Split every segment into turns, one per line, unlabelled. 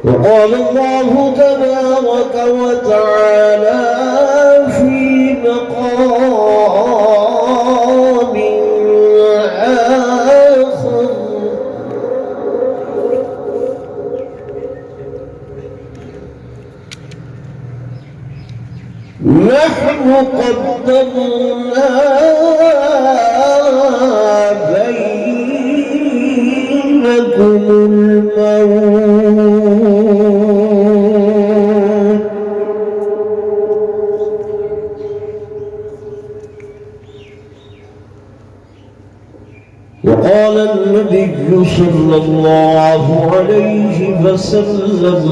وقال الله تبارك وتعالى في مقام آخر: نحن قدرنا بينكم الموت وقال النبي صلى الله عليه وسلم: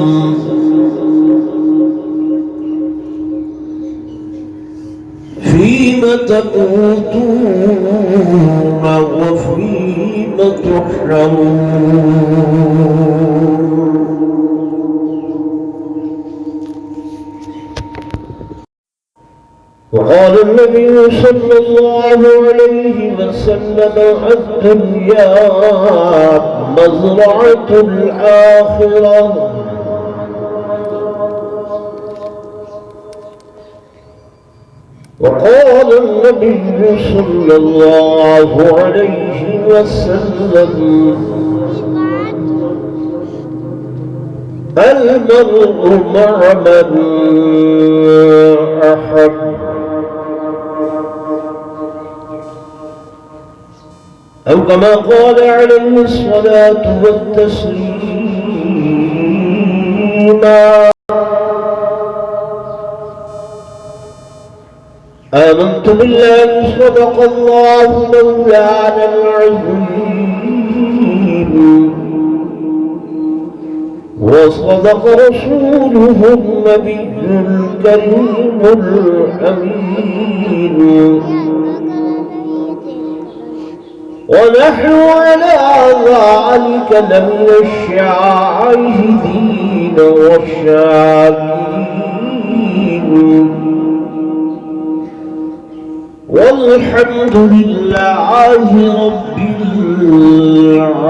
فيم تموتون وفيم تحشرون. وقال النبي صلى الله عليه وسلم: الدنيا مزرعة الآخرة. وقال النبي صلى الله عليه وسلم: المرء مع من أحب. أو كما قال عليه الصلاة والتسليم: آمنت بالله صدق الله مولانا العظيم وصدق رسوله النبي الكريم الأمين، ونحن على ذلك لمن الشاهدين والشاكرين، والحمد لله رب العالمين.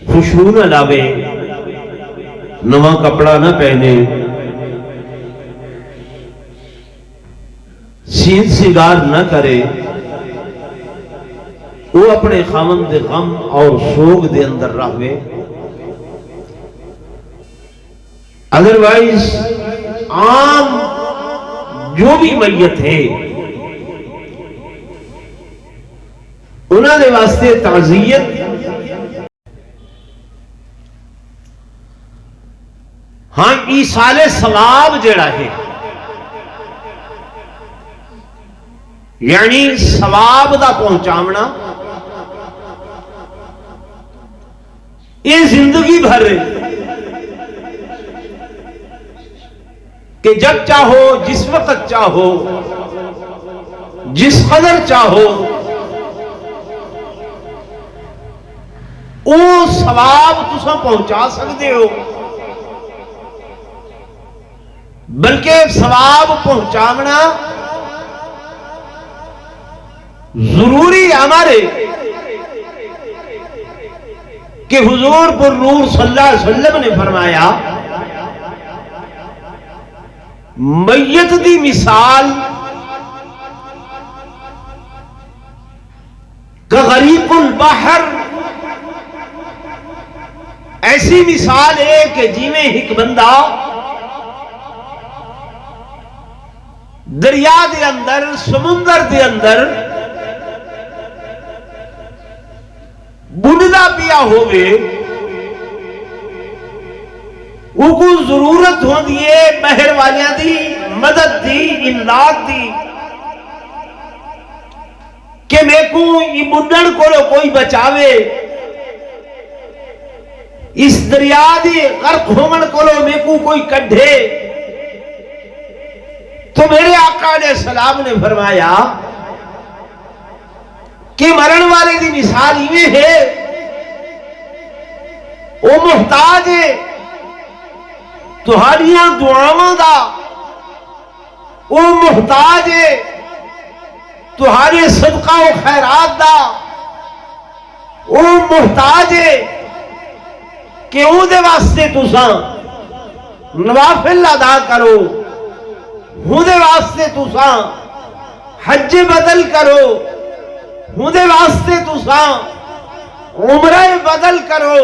خوشبو نہ لاوے، نواں کپڑا نہ پہنے، سین سگار نہ کرے، وہ اپنے خاوند دے غم اور سوگ دے اندر رہوے. ادروائز عام جو بھی میت ہے انہوں نے واسطے تعزیت ہاں ایصال ثواب جڑا ہے، یعنی ثواب دا پہنچاونا، یہ زندگی بھر کہ جب چاہو، جس وقت چاہو، جس قدر چاہو وہ ثواب تساں پہنچا سکتے ہو. بلکہ ثواب پہنچاونا ضروری ہمارے کہ حضور پر نور صلی اللہ علیہ وسلم نے فرمایا میت دی مثال غریق البحر، ایسی مثال ہے کہ جی میں ایک بندہ دریا دے اندر، سمندر دے اندر بندا پیا ہوئے، وہ کو ضرورت ہو دیئے بہر والیاں دی مدد دی، امداد دی کہ میں کو یہ بنڈن کو کوئی بچاوے، اس دریا دی غرق ہومن کو میں کو کوئی کڈھے. تو میرے آقا علیہ السلام نے فرمایا کہ مرن والے دی مثال یہ ہے، وہ محتاج ہے تہاڑیاں دعاواں دا، وہ محتاج ہے تہاڑے صدقہ و خیرات دا، وہ محتاج ہے کہ وہ دے واسطے تساں نوافل ادا کرو، وہ دے واسطے تساں حج بدل کرو، وہ دے واسطے تساں عمرہ بدل کرو.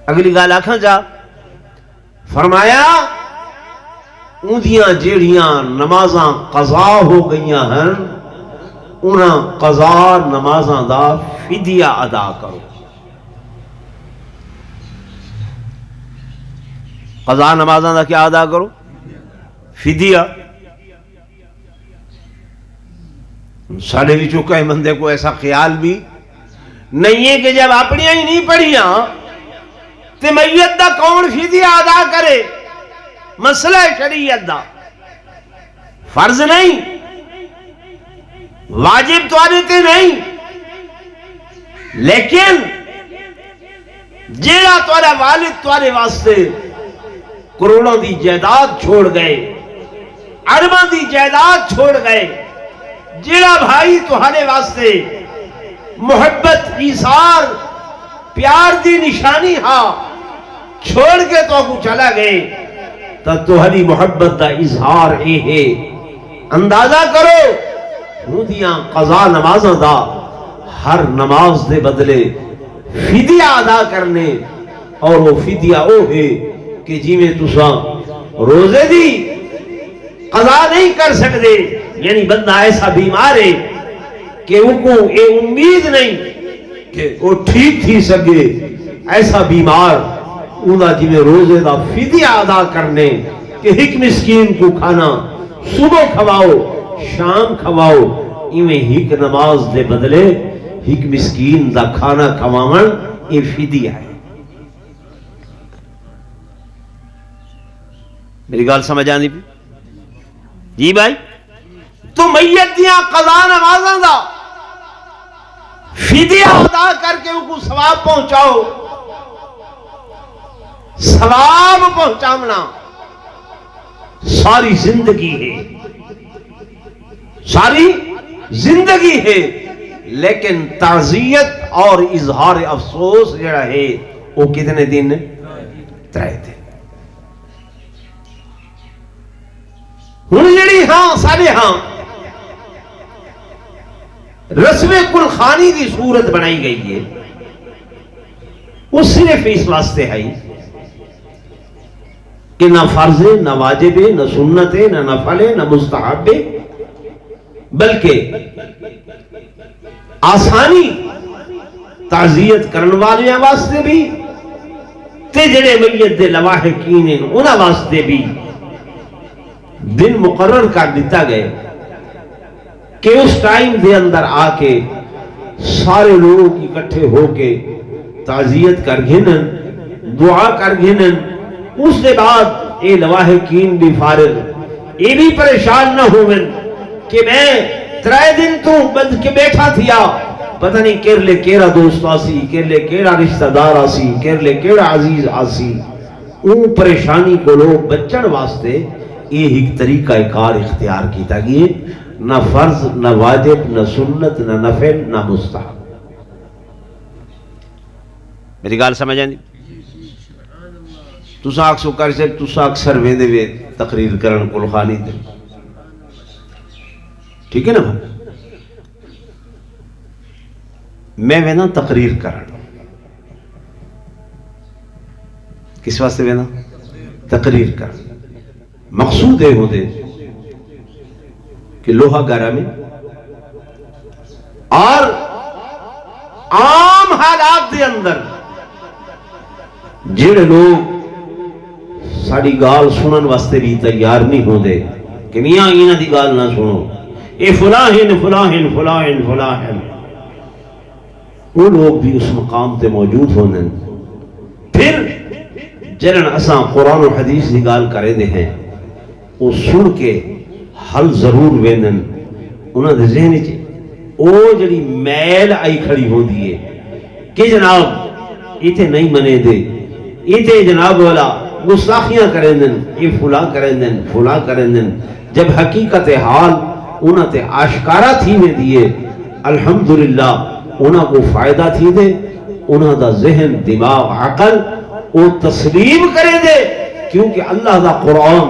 اگلی گال آکھاں جا فرمایا اندیاں جیڑیاں نمازاں قضا ہو گئیاں ہیں انہاں قضا نمازاں دا فدیہ ادا کرو. قضا نمازاں دا کیا ادا کرو؟ فدیہ. ساڑھے بھی چکا ہے بندے کو ایسا خیال بھی نہیں ہے کہ جب اپنیاں ہی نہیں پڑھیاں تے میت دا کون فدیہ ادا کرے؟ مسئلہ شریعت دا فرض نہیں، واجب توارے تے نہیں، لیکن جیڑا توارا والد توارے واسطے کروڑوں دی جائیداد چھوڑ گئے، ارباں دی جائیداد چھوڑ گئے، جیڑا بھائی تہاڑے واسطے محبت، ایثار، پیار دی نشانی ہاں چھوڑ کے تو کو چلا گئے، تو تہاڑی محبت دا اظہار اے ہے. اندازہ کرو ہودیاں قضا نمازاں دا ہر نماز دے بدلے فدیہ ادا کرنے، اور وہ فدیہ او ہے کہ جی میں تساں روزے دی قضا نہیں کر سکتے، یعنی بندہ ایسا بیمار ہے کہ وہ کو اے امید نہیں کہ وہ ٹھیک تھی سکے، ایسا بیمار انہا جی میں روزے دا فدیہ ادا کرنے کہ ایک مسکین کو کھانا صبح کھواؤ شام کھواؤ، ایویں ایک نماز دے بدلے ایک مسکین دا کھانا کھواون یہ فدیہ ہے. میری گال سمجھ آنی بھی جی بھائی؟ تو میت دیاں قضا نمازاں دا فدیہ ادا کر کے ان کو ثواب پہنچاؤ. ثواب پہنچانا ساری زندگی ہے، ساری زندگی ہے، لیکن تعزیت اور اظہار افسوس جڑا ہے وہ کتنے دن؟ 3 دن. ہن جڑی سارے رسم کل خانی کی صورت بنائی گئی ہے وہ صرف اس واسطے ہے کہ نہ فرض ہے، نہ واجب ہے، نہ سنت ہے، نہ نفل ہے، نہ مستحب ہے، بلکہ آسانی تعزیت کرن والے واسطے بھی تے جڑے میت دے لواحقین ہیں انہاں واسطے بھی دن مقرر کر دیتا گئے کہ اس ٹائم دے اندر آ کے سارے لوگ اکٹھے ہو کے تعزیت کر گھنن، دعا کر گھنن. اس دے بعد اے لواحقین بھی فارغ، یہ بھی پریشان نہ ہوئن کہ میں 3 دن تو بند کے بیٹھا تھیا، پتہ نہیں کیر لے کیڑا دوست آسی، کیر لے کیڑا رشتہ دار آسی، کیر لے کیڑا عزیز آسی. ان پریشانی کو لوگ بچن واسطے یہ ایک طریقہ کار اختیار کیتا گیا، نہ فرض، نہ واجب، نہ سنت، نہ نفل، نہ مستحب. میری گال سمجھ آئی؟ تسا اکثر کر سے تسا اکثر ویندے وے تقریر کرن کل خانی دے، ٹھیک ہے نا بھائی؟ میں وینا تقریر کرن، کس واسطے وینا؟ تقریر کرن. مقصود ہے ہوندے کہ لوہا گھر میں اور عام حالات دے اندر جڑے لوگ ساری گال سنن واسطے بھی تیار نہیں ہوندے کہ میاں انہاں دی گال نہ سنو، اے فلاں فلاں، وہ لوگ بھی اس مقام تے موجود ہوندے. پھر جنن اساں قرآن و حدیث دی گال کرے دے ہیں وہ سن کے حل ضرور ویندن. انہاں دے ذہن وچ او جڑی میل آئی کھڑی ہوندی ہے کہ جناب ایتھے نہیں منے دے، ایتھے جناب والا گستاخیاں کریں دن، یہ فلاں کریں دن، فلاں کریں دن. جب حقیقت حال انہاں تے آشکارا تھی میں دیئے، الحمدللہ انہاں کو فائدہ تھی دے، انہاں دا ذہن، دماغ، عقل وہ تسلیم کرے دے. کیونکہ اللہ دا قرآن،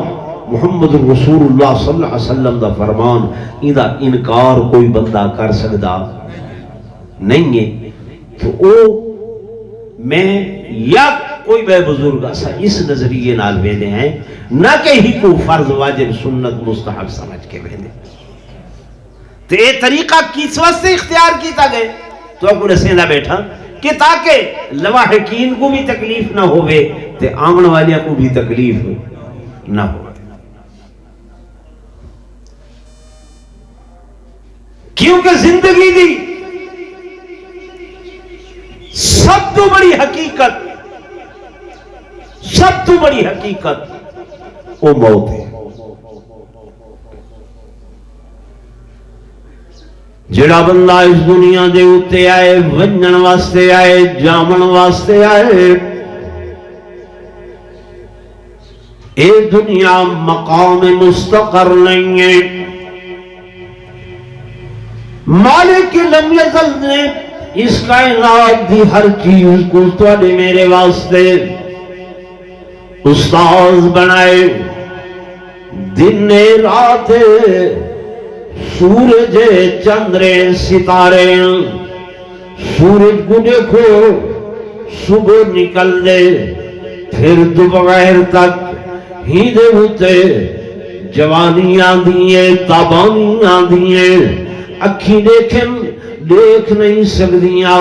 محمد رسول اللہ صلی اللہ علیہ وسلم دا فرمان، ان دا انکار کوئی بندہ کر سکتا نہیں ہے. تو او میں یا کوئی بے بزرگ اسا اس نظریے نال ویندے ہیں، نہ کہ ہی کو فرض، واجب، سنت، مستحب سمجھ کے ویندے. تو یہ طریقہ کس واسطے اختیار کیتا گئے؟ تو اپنے رسیندہ بیٹھا کہ تاکہ لواحقین کو بھی تکلیف نہ ہوئے تے آمن والیاں کو بھی تکلیف نہ ہوئے. کیونکہ زندگی دی سب تو بڑی حقیقت، سب تو بڑی حقیقت وہ موت ہے. جڑا بندہ اس دنیا دے اتے آئے، ونجن واسطے آئے، جامن واسطے آئے، اے دنیا مقام مستقر نہیں ہے. مالک لم یزل نے اس کائنات دی ہر چیز کو تواڈے میرے واسطے استاذ بنائے. دن رات، سورج چندرے ستارے. سورج کو دیکھو صبح نکل دے، پھر دوپہر تک ہی دے ہوتے جوانی آندیے، تابانی آندیے. اکھی دیکھن دیکھ نہیں سکدیاں،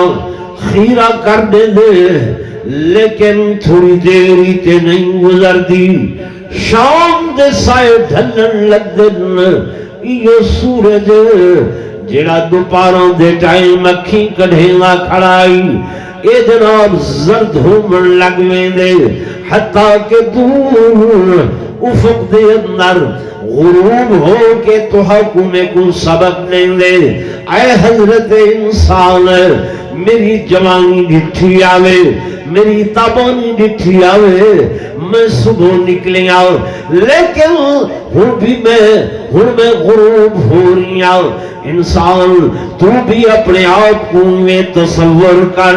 خیرہ کر دے دے، لیکن تھوڑی دیری تے نہیں گزردی. شام دے سائے ڈھلن لگ دن، یہ سورج جڑا دوپہراں دے ٹائم اکھی کڈھیلا کھڑائی، اے جناب زرد ہومن لگ ویندے، حتیٰ کہ دور افق دے اندر غروب ہو کے تو حکومے کو سبق لیں دے. اے حضرت انسان،
میری جوانی ڈٹھی آوے میری تابانی ڈٹھی آوے میں صبح نکلیاں لیکن ہوں میں غروب ہو رہی ہوں انسان تو بھی اپنے آپ کو میں تصور کر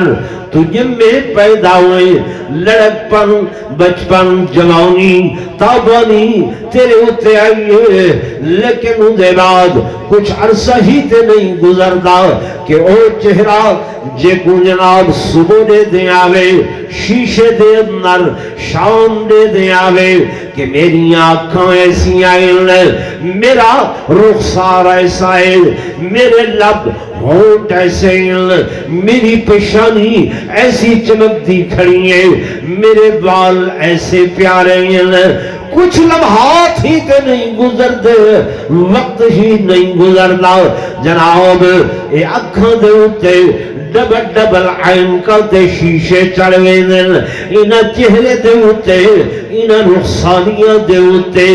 تجھے میں پیدا ہوئے لڑک پن بچپن جوانی تابانی تیرے ہوتے آئیے لیکن ان دے بعد کچھ عرصہ ہی تے نہیں گزردا کہ او چہرہ جے کو جناب صبح دے آوے شیشے دے اندر شام دے آوے کہ میری آنکھاں ایسی آئیں میرا رخسار ایسا ہے میرے لب ہونٹ ایسے ہیں میری پیشانی ایسی چمکتی کھڑی ہے میرے بال ایسے پیارے ہیں کچھ لمحات ہی تے نہیں گزرتے وقت ہی نہیں گزرنا جناب اے اکھاں دے اتے ڈبل ڈبل عین کرتے شیشے چڑھوے دن انہ چہرے دے اتے انہ رخصانیاں دے اتے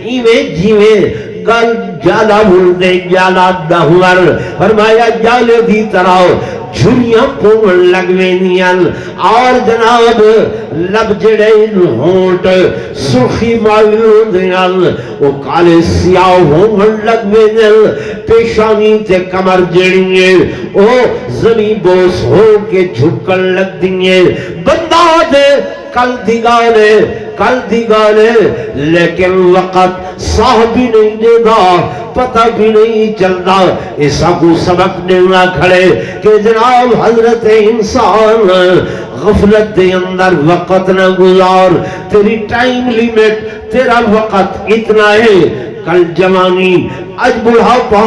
ایویں جیویں گل جالا بھولدے جالا دہور فرمایا جالے دی طرح جھریاں پون لگوے نیال اور جناب لب جڑے ہونٹ سرخی معلوم دیال وہ کالے سیاہ ہون لگوے نیال پیشانی تے کمر جڑیے وہ زمین بوس ہو کے جھکن لگ دیئے بندہ دے کل دیگانے لیکن وقت صاحب بھی نہیں دے دا پتہ بھی نہیں چلتا ایسا کو سبق دینا کھڑے کہ جناب حضرت انسان غفلت دے اندر وقت نہ گزار تیری ٹائم لیمٹ تیرا وقت اتنا ہے کل جوانی آج بڑھاپا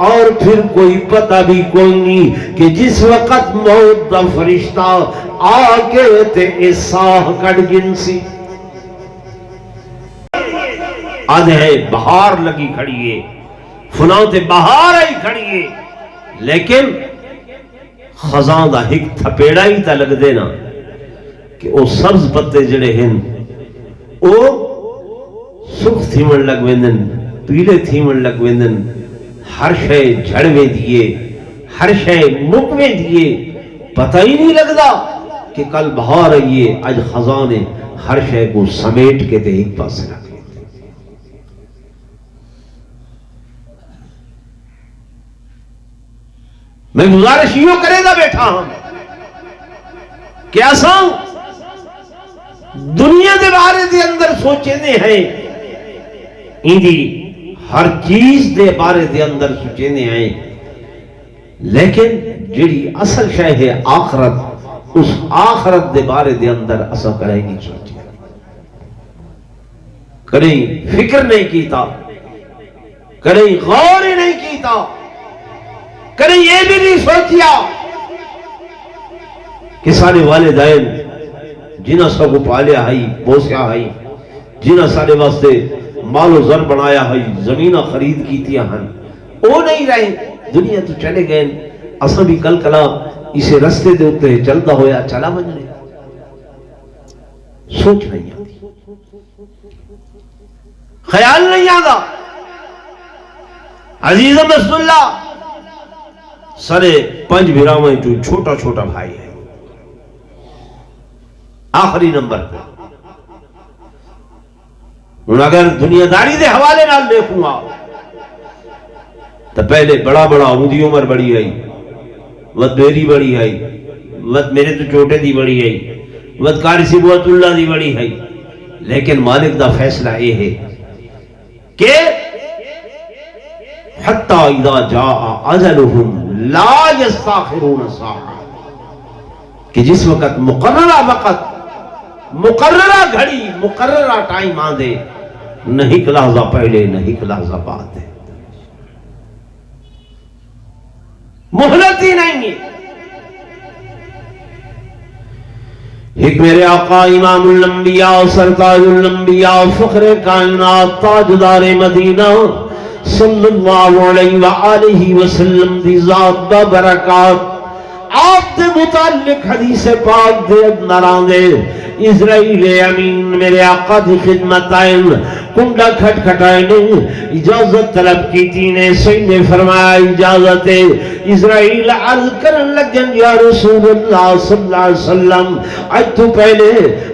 اور پھر کوئی پتہ بھی کوئی نہیں کہ جس وقت موت دا فرشتہ آکے تے اساہ کٹ جنسی آدھے ہے بہار لگی کھڑی ہے فلاں تے بہار آئی کھڑی ہے لیکن خزاں دا ہک تھپیڑا ہی تا لگ دینا کہ او سبز پتے جڑے ہیں او سرخ تھیمن لگ ویندن پیلے تھیمن لگ ویندن ہر شے جھڑوے دیئے ہر شے مکوے دیئے پتہ ہی نہیں لگدا کہ کل بہار آئیے آج خزاں نے ہر شے کو سمیٹ کے تے ایک پاس رکھ میں گزارش یوں کرے گا بیٹھا ہوں کہ ایسا دنیا دے بارے دے اندر سوچے دے ہیں اندی ہر چیز دے بارے دے اندر سوچے دے ہیں لیکن جڑی اصل شے ہے آخرت اس آخرت دے بارے دے اندر اصل کرے نہیں سوچے کریں فکر نہیں کیتا کریں غور نہیں کیتا کریں یہ بھی نہیں سوچیا کہ سارے والدین جنہ سب کو پالیا ہے بوسیا ہے جنہ سارے واسطے مال و زر بنایا ہے زمینہ خرید کیتیا ہیں وہ نہیں رہے دنیا تو چلے گئے اصلا بھی کل کلا اسے رستے دے ہوتے چلتا ہویا چلا بن رہے سوچ نہیں آتی خیال نہیں آتا عزیزم رسول اللہ سارے پنج بھیراویں جو چھوٹا چھوٹا بھائی ہے آخری نمبر پہ ان اگر دنیا داری دے حوالے نال دیکھوں گا تو پہلے بڑا اندھی عمر بڑی آئی وقت میری بڑی آئی وقت میرے تو چھوٹے دی بڑی آئی وقت کاری سبوت اللہ دی بڑی آئی لیکن مالک دا فیصلہ یہ ہے کہ حتی اذا جاء اجلہم لا یستاخرون ساعہ کہ جس وقت مقررہ گھڑی مقررہ ٹائم آدھے نہیں ایک لحظہ پہلے نہیں ایک لحظہ بعد ہے مہلت ہی نہیں ہے ایک میرے آقا امام الانبیاء سرتاج الانبیاء فخر کائنات تاجدار مدینہ صلی اللہ علیہ وآلہ وسلم دی ذات با برکات آپ دے متعلق حدیث پاک دے اندر آندے اسرائیل امین میرے آقا دی خدمت آئین کنڈا کھٹ کھٹائے نے اجازت طلب کی تھی نے سید نے فرمایا اجازت ہے اسرائیل عرض کرن لگن یا رسول اللہ صلی اللہ علیہ وسلم آج تو پہلے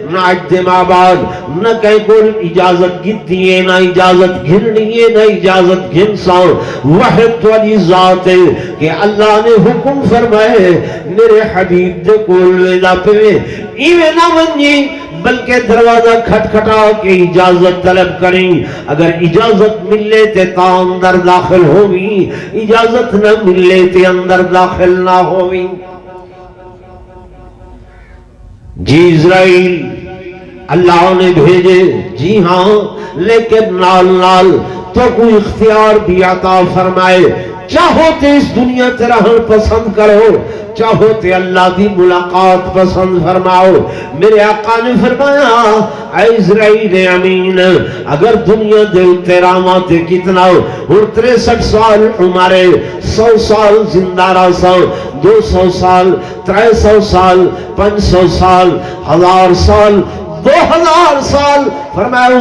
نہ آج دے ماں بعد نہ کہیں کوئی اجازت گت دیئے نہ اجازت گھرنی ہے نہ اجازت گھنسا وحد والی ذات ہے کہ اللہ نے حکم فرمائے میرے حبیب دے کول ویدہ پہ ایوے نہ منی بلکہ دروازہ کھٹ کھٹا کے اجازت طلب کریں اگر اجازت ملے تے تا اندر داخل ہوئی اجازت نہ ملے تے اندر داخل نہ ہوئی جی اسرائیل اللہ نے بھیجے جی ہاں لیکن نال نال تو کوئی اختیار بھی عطا فرمائے چاہو تے اس دنیا تے رہن پسند کرو چاہو تے اللہ دی ملاقات پسند فرماؤ میرے آقا نے فرمایا اے اسرائیل امین اگر دنیا دے اتراما تے کتنا ہو اور 63 سال عمرے 100 سال زندہ راسا 200 سال 300 سال 500 سال 1000 سال 2000 سال فرمایا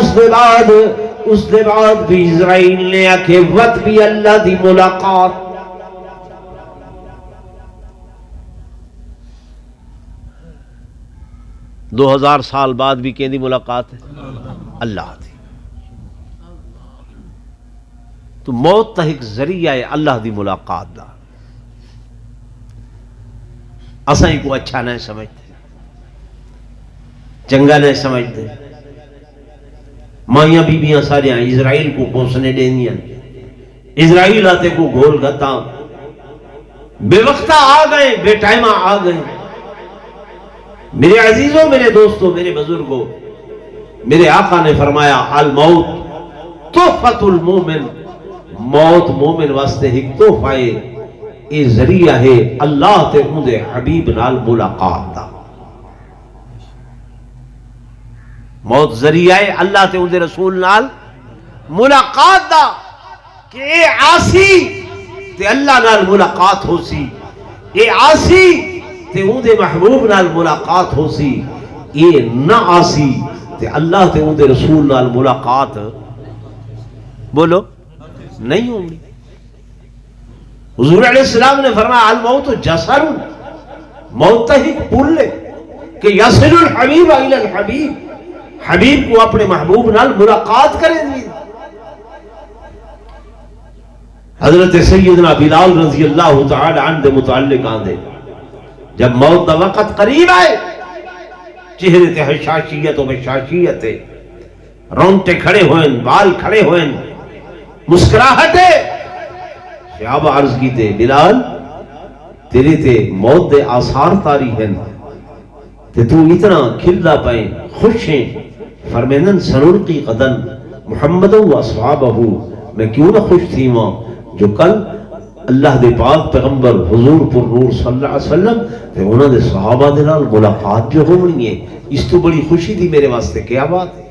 اس دے بعد بھی اسرائیل نے آکے وقت بھی اللہ دی ملاقات
2000 سال بعد بھی کہیں دی ملاقات ہے اللہ دی تو موت تا ایک ذریعہ ہے اللہ دی ملاقات دا اساں ہی کو اچھا نہیں سمجھتے چنگا نہیں سمجھتے مائیاں بیبیاں ساریاں اسرائیل کو پہنچنے دینیاں اسرائیل آتے کو گھول گھتا بے وقتہ آ گئے بے ٹائمہ آ گئے میرے عزیزوں میرے دوستوں میرے بزرگوں میرے آقا نے فرمایا الموت تحفۃ المومن موت مومن واسطے ایک تحفہ ہے یہ ذریعہ ہے اللہ تے اندے حبیب نال ملاقات دا موت ذریعہ ہے اللہ تے اندے رسول نال ملاقات دا کہ اے عاصی تے اللہ نال ملاقات ہو سی اے عاصی تے اندے محبوب نال ملاقات ہو سی اے نہ عاصی تے اللہ تے اندے رسول نال ملاقات بولو نہیں ہوگی حضور علیہ السلام نے فرمایا الموت جسر موت ہی پل لے کہ یصل الحبیب الی الحبیب حبیب کو اپنے محبوب نال ملاقات کریں دی حضرت سیدنا بلال رضی اللہ تعالی عنہ متعلق آندے جب موت دا وقت قریب آئے چہرے تے حشاشیت و بشاشیت رونٹے کھڑے ہوئیں بال کھڑے ہوئیں مسکراہٹے شہاب عرض کی تے بلال تیرے تے موت دے آثار تاری ہیں تے تو اتنا کھلا پائیں خوش ہیں فرمینن سنلقی قدن محمد و اصحابہ میں کیوں نہ خوش تھی ماں جو کل اللہ دے پاک پیغمبر حضور پر نور صلی اللہ علیہ وسلم تے انہوں نے صحابہ دے نال ملاقات جو ہونی ہے اس تو بڑی خوشی تھی میرے واسطے کیا بات ہے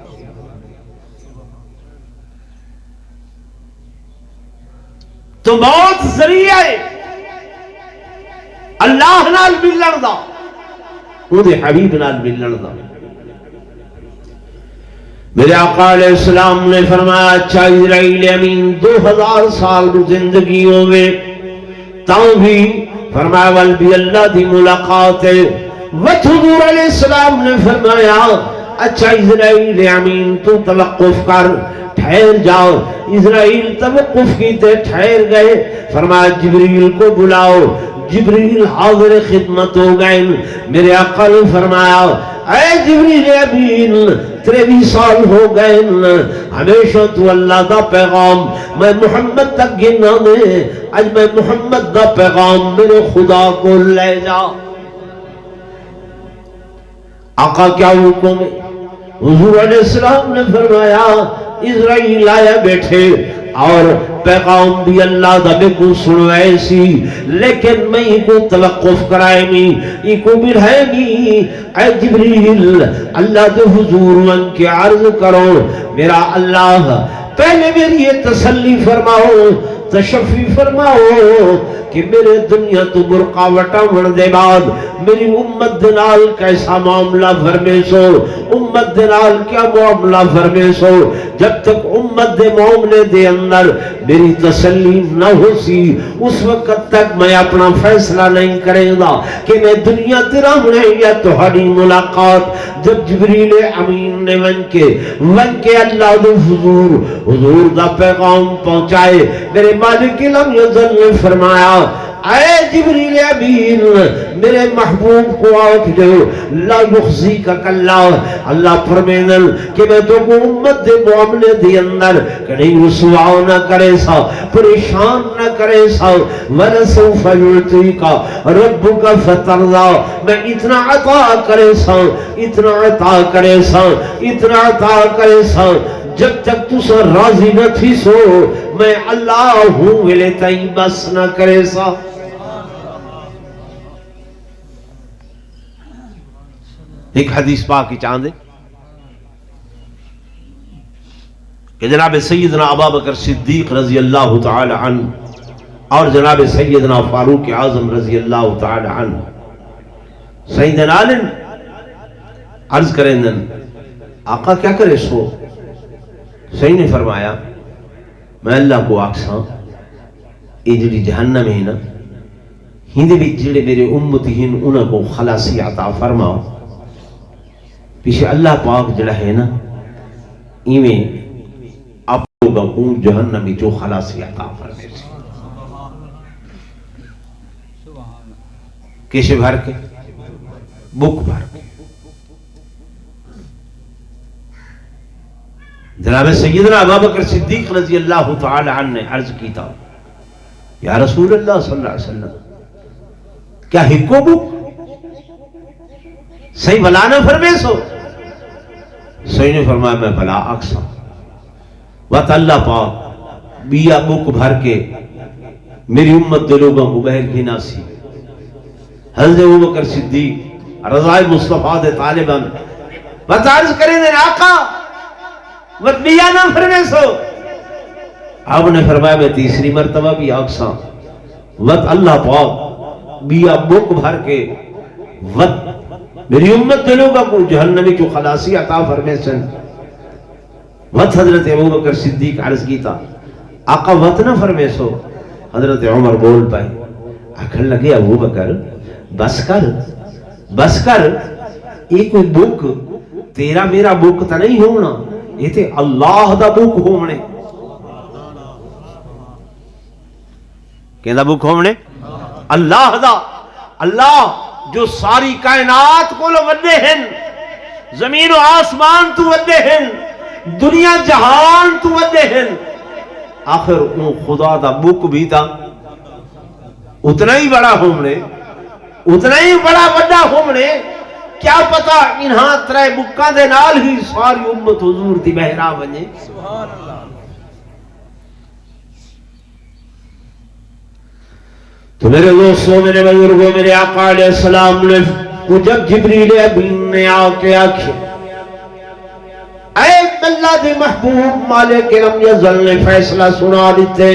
تو موت ذریعہ ہے اللہ نال ملن دا اودے حبیب نال ملن دا میرے آقا علیہ السلام نے فرمایا اچھا اسرائیل امین 2000 سال زندگی ہوئے تاں بھی فرمایا والبی اللہ دی ملاقات ہے حضور علیہ السلام نے فرمایا اچھا اسرائیل امین تو توقف کر ٹھہر جاؤ اسرائیل توقف کی تے ٹھہر گئے فرمایا جبریل کو بلاؤ جبریل حاضر خدمت ہو گئے میرے آقا نے فرمایا اے جبریل امین 23 سال ہو گئے ہمیشہ تو اللہ دا پیغام میں محمد تک گنا دے آج میں محمد دا پیغام میرے خدا کو لے جا آقا کیا حکم ہے حضور علیہ السلام نے فرمایا اسرائیل آیا بیٹھے اور پیغام بھی اللہ دا بے کو سنوائے سی لیکن میں ہی کو توقف کرائے گی ہی کو بلھائے گی اے جبریل اللہ دے حضور ان کے عرض کرو میرا اللہ پہلے میری یہ تسلی فرماؤ
تشفی فرماؤ کہ میرے دنیا تو برقاوٹا من دے بعد میری امت دنال کیسا معاملہ فرمے سو، امت دنال کیا معاملہ فرمے سو، جب تک امت دے معاملے دے اندر میری تسلیم نہ ہو سی اس وقت تک میں اپنا فیصلہ نہیں کریں گا کہ میں دنیا تیرا ہونے یا تہاڈی ملاقات۔ جب جبریل امین نے ون کے اللہ دے حضور دا پیغام پہنچائے، میرے مالک لم یزل نے فرمایا اے جبریل امین میرے محبوب کو آکھ دو لا یخزیک اللہ، اللہ فرمیدن کہ میں تو کو امت دے معاملے دے اندر کہیں رسوا نہ کرے سا، پریشان نہ کرے سا، وَلَسَوْفَ يُعْطِيكَ رَبُّكَ فَتَرْضَى، میں اتنا عطا کرے سا، اتنا عطا کرے سا، اتنا عطا کرے سا، جب تک تو سا راضی نہ تھی سو میں اللہ ہوں ویلے تائیں بس نہ کرے سا۔ ایک حدیث پاک کی چاندے کہ جناب سیدنا ابو بکر صدیق رضی اللہ تعالی عنہ اور جناب سیدنا فاروق اعظم رضی اللہ تعالی عنہ سیدنا علی عرض کریں دن آقا کیا کرے سو؟ صحیح نے فرمایا میں اللہ کو آکساں یہ جڑی جہنم ہے نا ہندے بھی جڑے میرے امتی ہیں انہوں کو خلاصی عطا فرماؤ، پیچھے اللہ پاک جڑا ہے نا ایویں آپ لوگوں کو جہنمی جو خلاصی عطا فرمے سے کیسے بھر کے بک بھر کے۔ جناب سیدنا ابو بکر صدیق رضی اللہ تعالی عنہ نے عرض کی تھا یا رسول اللہ صلی اللہ علیہ وسلم کیا ہکو بک صحیح بلا نہ فرمے سو؟ صحیح نے فرمایا میں بلا اکسا وقت اللہ پاک بیا بک بھر کے میری امت دے لوگوں کو بہر کی ناسی۔ حضرت ابو بکر صدیق رضائے مصطفیٰ دے طالبان وقت عرض کریں دے آقا وقت بیا نہ فرمے سو؟ آپ نے فرمایا میں تیسری مرتبہ بھی اکسا وقت اللہ پاک بیا بک بھر کے وقت میری امت دے لوگوں کو جہنمی کو خلاصی عطا فرمے سن۔ وقت حضرت ابو بکر صدیق عرض کی تھا آقا وقت نہ فرمے سو؟ حضرت عمر بول پائے آکھن لگے ابو بکر بس کر یہ کوئی بک تیرا میرا بک تا نہیں ہونا، یہ تے اللہ دا بک ہونے۔ کہندہ بک ہونے اللہ دا، اللہ جو ساری کائنات کو لو ودے ہیں، زمین و آسمان تو ودے ہیں، دنیا جہان تو ودے ہیں، آخر ان خدا دا بک بھی تا اتنا ہی بڑا ہومنے، اتنا ہی بڑا بڑا ہومنے، کیا پتا انہاں ترے بکاں دے نال ہی ساری امت حضور دی بہرا بنے۔ سبحان اللہ۔ تو میرے دوستوں میرے بزرگوں میرے آقا علیہ السلام نے جب جبریل امین نے آ کے آکھے اے اللہ دے محبوب مالک لم یزل نے فیصلہ سنا دیتے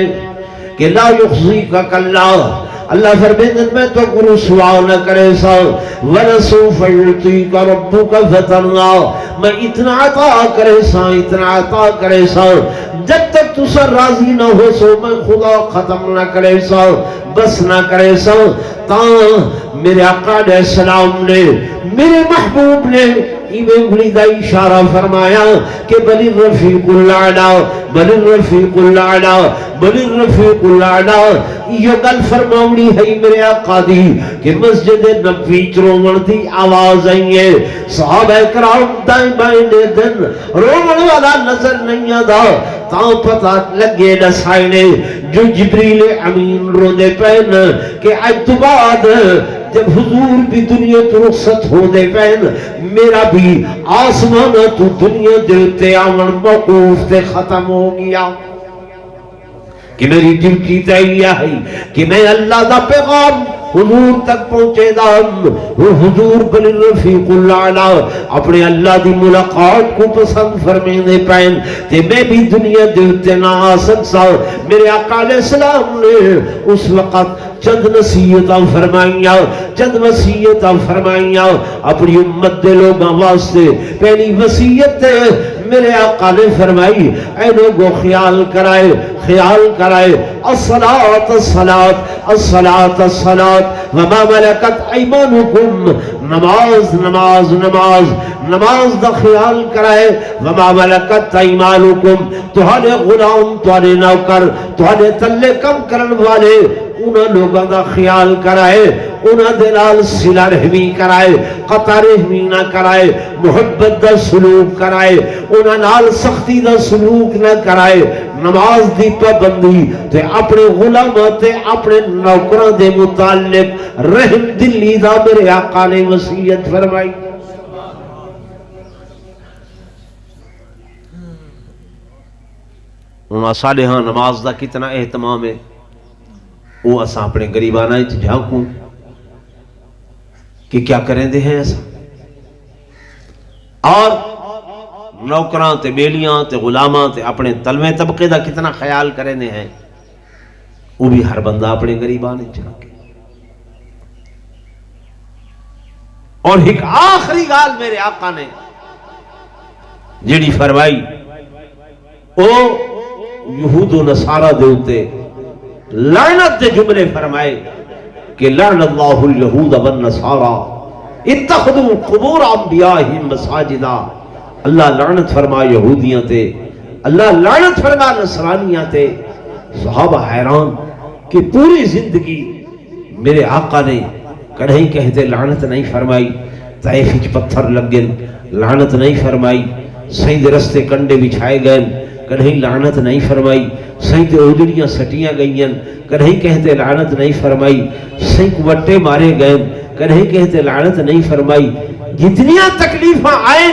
کہ لا یخزیک اللہ، اللہ فرمیدن میں تو کو رسوا نہ کرے سا، وَلَسَوْفَ يُعْطِيكَ رَبُّكَ فَتَرْضَى، میں اتنا عطا کرے سا، اتنا عطا کرے سا، جب تک تو سر راضی نہ ہو سو میں خدا ختم نہ کرے سا، بس نہ کرے سا، تاں میرے آقا علیہ السلام نے میرے محبوب نے ایویں انگلی دا اشارہ فرمایا کہ بل الرفیق الاعلی، بل الرفیق الاعلی، بل الرفیق الاعلی۔ یہ گل فرماؤنی ہے میرے آقا دی کہ مسجد نبوی چرومن دی آواز آئی ہے، صحابہ کرام دائیں بائیں دن رومن والا نظر نہیں آدھا، تاں پتہ لگے نسائنے جو جبریل امین رو دے پہن کہ آج تو بعد جب حضور بھی دنیا تو رخصت ہو دے پہن میرا بھی آسمان تو دنیا دیتے آمن موقوف تے ختم ہو گیا کہ میری ڈیوٹی تیہ ہے کہ میں اللہ دا پیغام حضور تک پہنچے دا وہ حضور بل رفیق الاعلی اپنے اللہ دی ملاقات کو پسند فرمینے پین تے میں بھی دنیا دیتے نہ آ سکتا میرے آقا علیہ السلام نے اس وقت چند نصیحتاں فرمائیاں چند وصیتاں فرمائیاں اپنی امت دے لوگاں واسطے پہلی وصیت میرے آقا نے فرمائی اے لوگوں خیال کرائے الصلاۃ الصلاۃ الصلاۃ الصلاۃ وما ملکت ایمانکم نماز نماز نماز نماز دا خیال کرائے وما ملکت ایمانکم تہاڈے غلام تہاڈے نوکر تہاڈے تلے کم کرن والے انہاں لوگاں دا خیال کرائے انہاں دے نال صلہ رحمی کرائے قطع رحمی نہ کرائے محبت دا سلوک کرائے انہاں نال سختی دا سلوک نہ کرائے نماز دی پابندی تے اپنے غلاماں تے اپنے نوکراں دے متعلق رحم دلی دا میرے آقا نے وصیت فرمائی انہاں صالحاں نماز دا کتنا اہتمام ہے وہ اساں اپنے گریبانہ جھانکوں کہ کیا کریں دے ہیں ایسا اور نوکراں تے بیلیاں تے غلاماں تے اپنے تلویں طبقے دا کتنا خیال کریں دے ہیں وہ بھی ہر بندہ اپنے گریبانہ جھانکے اور ایک آخری گال میرے آقا نے جیڑی فرمائی او یہود و نصارہ دے ہوتے لعنت دے جملے فرمائے کہ لعن اللہ الیہود والنصارى اتخذوا قبور انبیائہم مساجدا اللہ لعنت فرما یہودیاں تے اللہ لعنت فرما نصرانیاں تے صحابہ حیران کہ پوری زندگی میرے آقا نے کڑھیں کہتے لعنت نہیں فرمائی طائف وچ پتھر لگن لعنت نہیں فرمائی سیند رستے کنڈے بچھائے گئے کڑھیں لعنت نہیں فرمائی سیند اوجڑیاں سٹیاں گئیں کڑھیں کہتے لعنت نہیں فرمائی سینک وٹے مارے گئے کڑھیں کہتے لعنت نہیں فرمائی جتنیاں تکلیفاں آئیں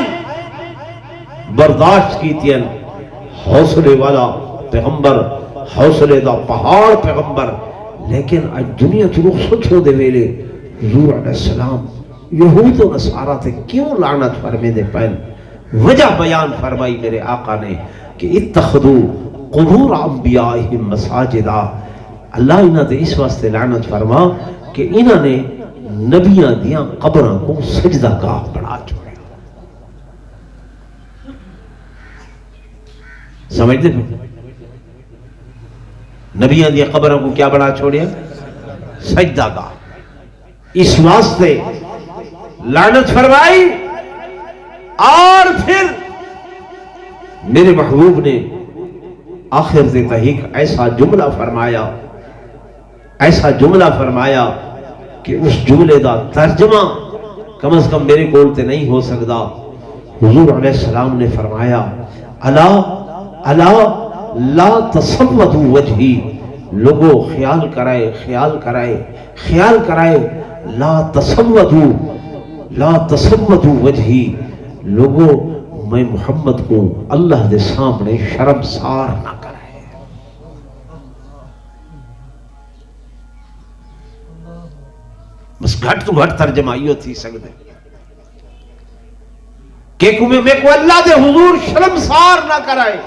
برداشت کیتیں حوصلے والا پیغمبر حوصلے دا پہاڑ پیغمبر لیکن آج دنیا کی رخصت ہو دے ویلے حضور علیہ السلام یہود و نصارہ تے کیوں لعنت فرمے دے پہن وجہ بیان فرمائی میرے آقا نے کہ اتخذوا قبور انبیائہم مساجدا اللہ انہاں تے اس واسطے لعنت فرما کہ انہاں نے نبیاں دیاں قبراں کو سجدہ گاہ بنا چھوڑا سمجھتے ہیں نبیاں دیاں قبراں کو کیا بنا چھوڑیا سجدہ گاہ اس واسطے لعنت فرمائی اور پھر میرے محبوب نے آخر سے تحقیق ایسا جملہ فرمایا کہ اس جملے دا ترجمہ کم از کم میرے کول تے نہیں ہو سکتا حضور علیہ السلام نے فرمایا الا لا تصودوا وجہی لوگوں خیال کرائے لا تصودوا وجہی لوگوں میں محمد کو اللہ دے سامنے شرمسار نہ کرے بس گھٹ تو گھٹ ترجمہ یہ تھی سکتے کہ میں کو اللہ دے حضور شرمسار نہ کرائے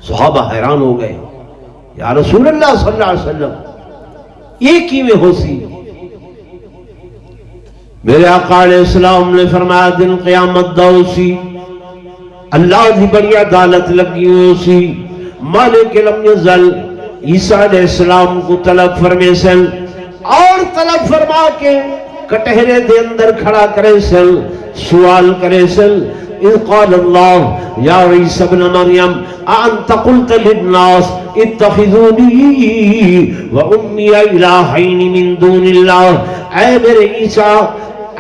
صحابہ حیران ہو گئے یا رسول اللہ صلی اللہ علیہ وسلم یہ کیویں ہو سی میرے آقا علیہ السلام نے فرمایا دن قیامت دا سی اللہ دی بڑی عدالت لگی ہوئی سی مالک لم یزل عیسیٰ علیہ السلام کو طلب فرمے سن اور طلب فرما کے کٹہرے دے اندر کھڑا کرے سن سوال کرے سن اذ قال اللہ یا عیسیٰ ابن مریم انت قلت للناس اتخذونی و امی الہین من دون اللہ اے میرے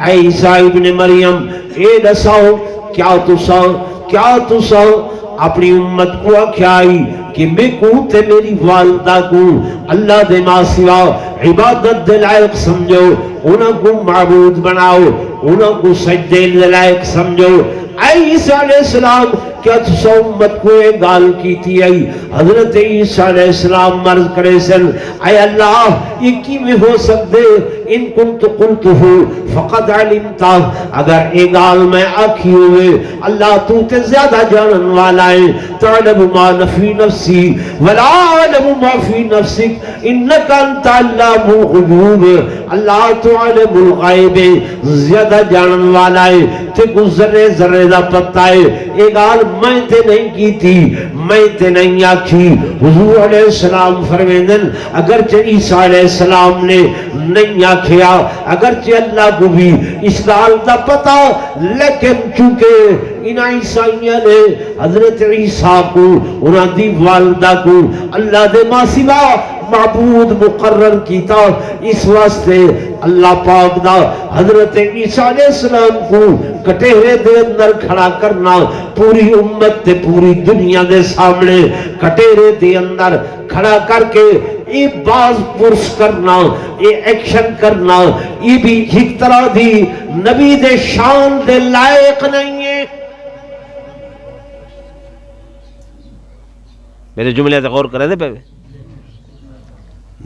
عیسیٰ ابن مریم اے دساؤ کیا تسا اپنی امت کو آکھائی کہ میں کو تے میری والدہ کو اللہ دے ماں سوا عبادت دے لائق سمجھو انہاں کو معبود بناؤ انہاں کو سجدے دے لائق سمجھو اے عیسیٰ علیہ السلام کیا تسا امت کو یہ گال کی تھی آئی حضرت عیسیٰ علیہ السلام مرض کرے سن اے اللہ یہ کی میں ہو سکتے ان کنت قلتہو فقد علمتا اگر یہ گال میں آکھی ہوئے اللہ تو تے زیادہ جانن والا ہے تعلم ما نفی نفسی ولا علم ما فی نفسک انکا انت علام الغیوب اللہ تو عالم الغیب زیادہ جانن والا ہے تے کو ذرے ذرے دا پتہ ہے ایک گال میں تے نہیں کی تھی میں تے نہیں آکھی حضور علیہ السلام فرمیدن اگرچہ عیسیٰ علیہ السلام نے نہیں آکھیا اگرچہ اللہ کو بھی اس گال دا پتہ لیکن چونکہ ان عیسائیہ نے حضرت عیسیٰ کو انہاں دی والدہ کو اللہ دے ماں سوا معبود مقرر کیتا اس واسطے اللہ پاک دا حضرت عیسیٰ علیہ السلام کو کٹہرے دے اندر کھڑا کرنا پوری امت تے پوری دنیا دے سامنے کٹہرے دے اندر کھڑا کر کے یہ باز پرس کرنا یہ ایکشن کرنا یہ بھی ایک طرح دی نبی دے شان دے لائق نہیں ہے. میرے جملے تے غور کرے دے پہ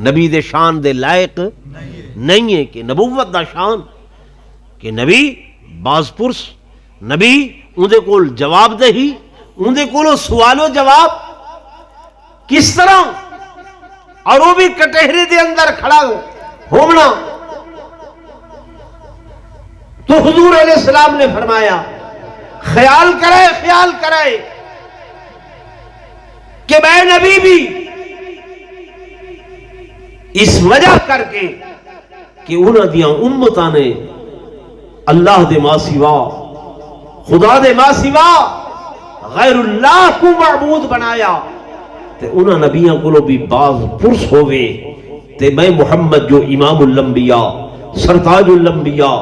نبی دے شان دے لائق نہیں ہے کہ نبوت دا شان کہ نبی باز پرس نبی اندے کول جواب دہی اندے کولو سوال و جواب کس طرح اور وہ بھی کٹہرے دے اندر کھڑا ہونا. تو حضور علیہ السلام نے فرمایا خیال کرے کہ میں نبی بھی اس وجہ کر کے کہ انہاں دیاں امتاں نے اللہ دے ماں سوا خدا دے ماں سوا غیر اللہ کو معبود بنایا تے انہاں نبیاں کو بھی باز پرس ہوئے تے میں محمد جو امام الانبیاء سرتاج الانبیاء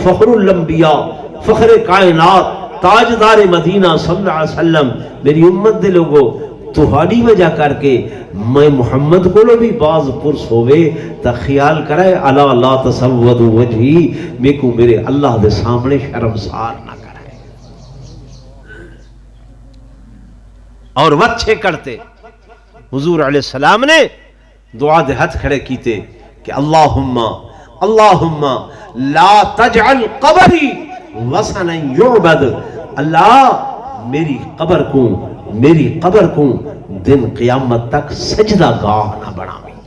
فخر الانبیاء فخر کائنات تاجدار مدینہ صلی اللہ علیہ وسلم میری امت دے لوگوں تہاڈی وجہ کر کے میں محمد کو بھی باز پرس ہوئے تا خیال کرے الا لا تسود وجہی میں کو میرے اللہ دے سامنے شرمسار نہ کرے. اور وچھے کرتے حضور علیہ السلام نے دعا دے ہاتھ کھڑے کیتے کہ اللہم لا تجعل قبری وثنا یعبد اللہ میری قبر کو دن قیامت تک سجدہ گاہ نہ بناویں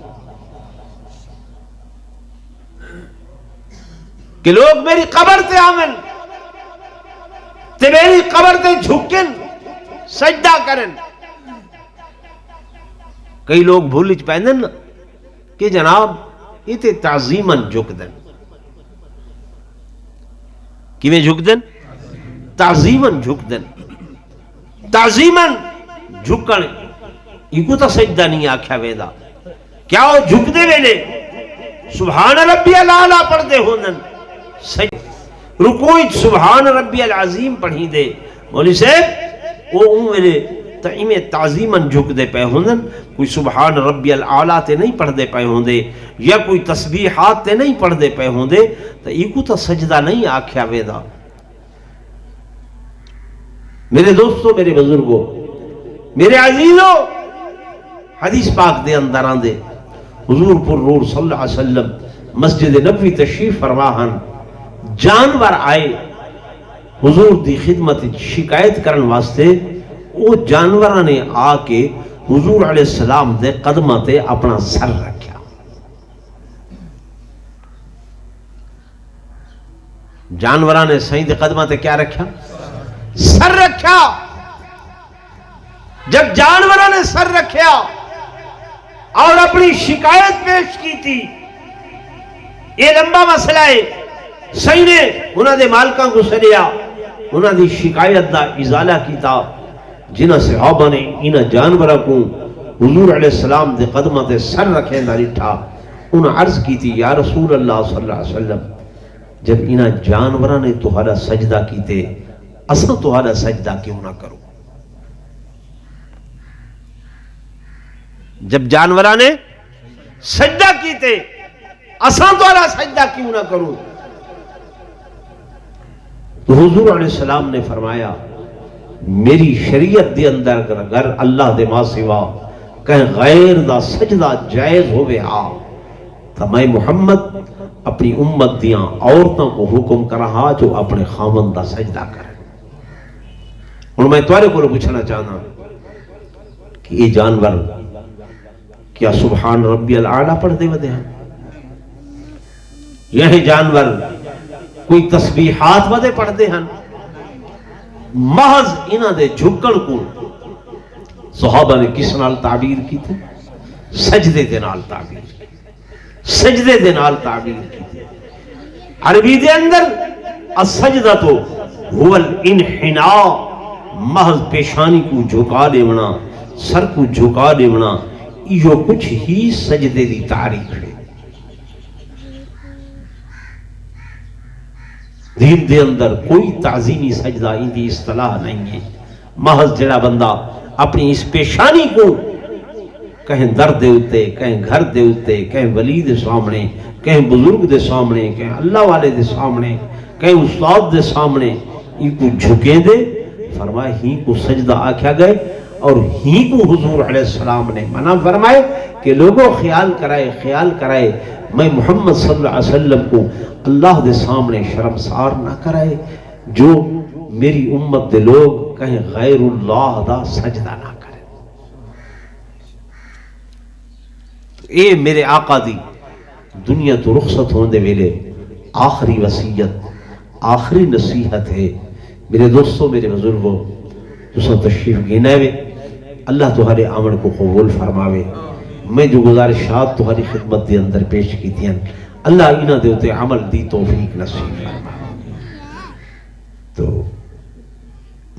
کہ لوگ میری قبر تے آمن تے میری قبر تے جھکن سجدہ کرن. کئی لوگ بھولچ پہنن نا کہ جناب یہ تے تعظیماً جھک دن کیویں جھک دن تعظیماً جھک دن تعظیماً جھکن یہ کو تا سجدہ نہیں آکھیا ویدا کیا وہ جھک دے ویلے سبحان ربی العالی پڑھ دے ہونن رکوع سبحان ربی العظیم پڑھی دے مولی صاحب وہ ویلے تائمیں تعظیماً جھک دے پہ ہوندن کوئی سبحان ربی العالی تے نہیں پڑھ دے پہ ہوندے یا کوئی تسبیحات تے نہیں پڑھ دے پہ ہوندے تو یہ کو تا سجدہ نہیں آکھیا ویدا. میرے دوستو میرے بزرگو میرے عزیزو حدیث پاک دے اندر آندے حضور پر نور صلی اللہ علیہ وسلم مسجد نبوی تشریف فرماہن جانور آئے حضور دی خدمت شکایت کرن واسطے وہ جانوراں نے آ کے حضور علیہ السلام دے قدمہ تے اپنا سر رکھیا. جانوراں نے سائیں دے قدمہ تے کیا رکھیا سر رکھیا. جب جانوراں نے سر رکھیا اور اپنی شکایت پیش کی تھی یہ لمبا مسئلہ ہے سائیں نے انہاں دے مالکاں کو سڑیا انہاں دی شکایت دا ازالہ کیتا جنہ صحابہ نے انہاں جانورہ کو حضور علیہ السلام دے قدمہ تے سر رکھیں دا لٹھا انہاں عرض کی تھی یا رسول اللہ صلی اللہ علیہ وسلم جب انہاں جانورہ نے تہاڈا سجدہ کیتے اساں تہاڈا سجدہ کیوں نہ کرو. جب جانورہ نے سجدہ کیتے اساں تہاڈا سجدہ کیوں نہ کرو. تو حضور علیہ السلام نے فرمایا میری شریعت دے اندر اگر اللہ دے ماں سوا کہیں غیر دا سجدہ جائز ہوئے ہا تو میں محمد اپنی امت دیاں عورتوں کو حکم کر رہا جو اپنے خامن دا سجدہ کریں. اور میں تمہارے کو پوچھنا چاہنا کہ یہ جانور کیا سبحان ربی العالی پڑھتے ودے ہیں؟ یہ جانور کوئی تسبیحات ودے پڑھتے ہیں؟ محض انہ دے جھکن کو صحابہ نے کس نال تعبیر کی تھی؟ سجدے دے نال تعبیر کی. سجدے دے نال تعبیر کی تھی. عربی دے اندر السجدہ تو هو الانحناء، محض پیشانی کو جھکا دیونا، سر کو جھکا دیونا، یہ کچھ ہی سجدے دی تعریف ہے. دین دے اندر کوئی تعظیمی سجدہ ان دی اصطلاح نہیں ہے. محض جڑا بندہ اپنی اس پیشانی کو کہیں درد دے اتے، کہیں گھر دے اتے، کہیں ولی دے سامنے، کہیں بزرگ دے سامنے، کہیں اللہ والے دے سامنے، کہیں استاد دے سامنے ان کو جھکے دے، فرمائے ہی کو سجدہ آکھا گئے. اور ہی کو حضور علیہ السلام نے منع فرمائے کہ لوگوں خیال کرائے میں محمد صلی اللہ علیہ وسلم کو اللہ دے سامنے شرمسار نہ کرائے جو میری امت دے لوگ کہیں غیر اللہ دا سجدہ نہ کرے. اے میرے آقا دی دنیا تو رخصت ہونے ویلے آخری وصیت، آخری نصیحت ہے. میرے دوستوں، میرے بزرگوں، تساں تشریف گینا وے، اللہ تمہارے عمل کو قبول فرماوے. میں جو گزارشات تمہاری خدمت دے اندر پیش کی تھی اللہ انہاں دے اتے عمل دی توفیق نصیب فرماوے. تو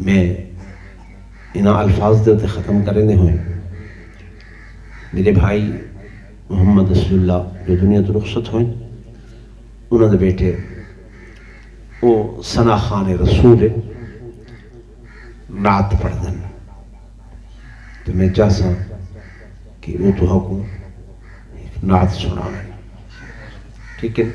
میں انہاں الفاظ دے اتے ختم کرنے ہوئے. میرے بھائی محمد رسول اللہ جو دنیا تو رخصت ہوئے، انہوں نے بیٹے وہ ثنا خان رسول نعت پڑھ دیں. تو میں چاہتا کہ وہ تو حکم نعت سنا ہے. ٹھیک ہے.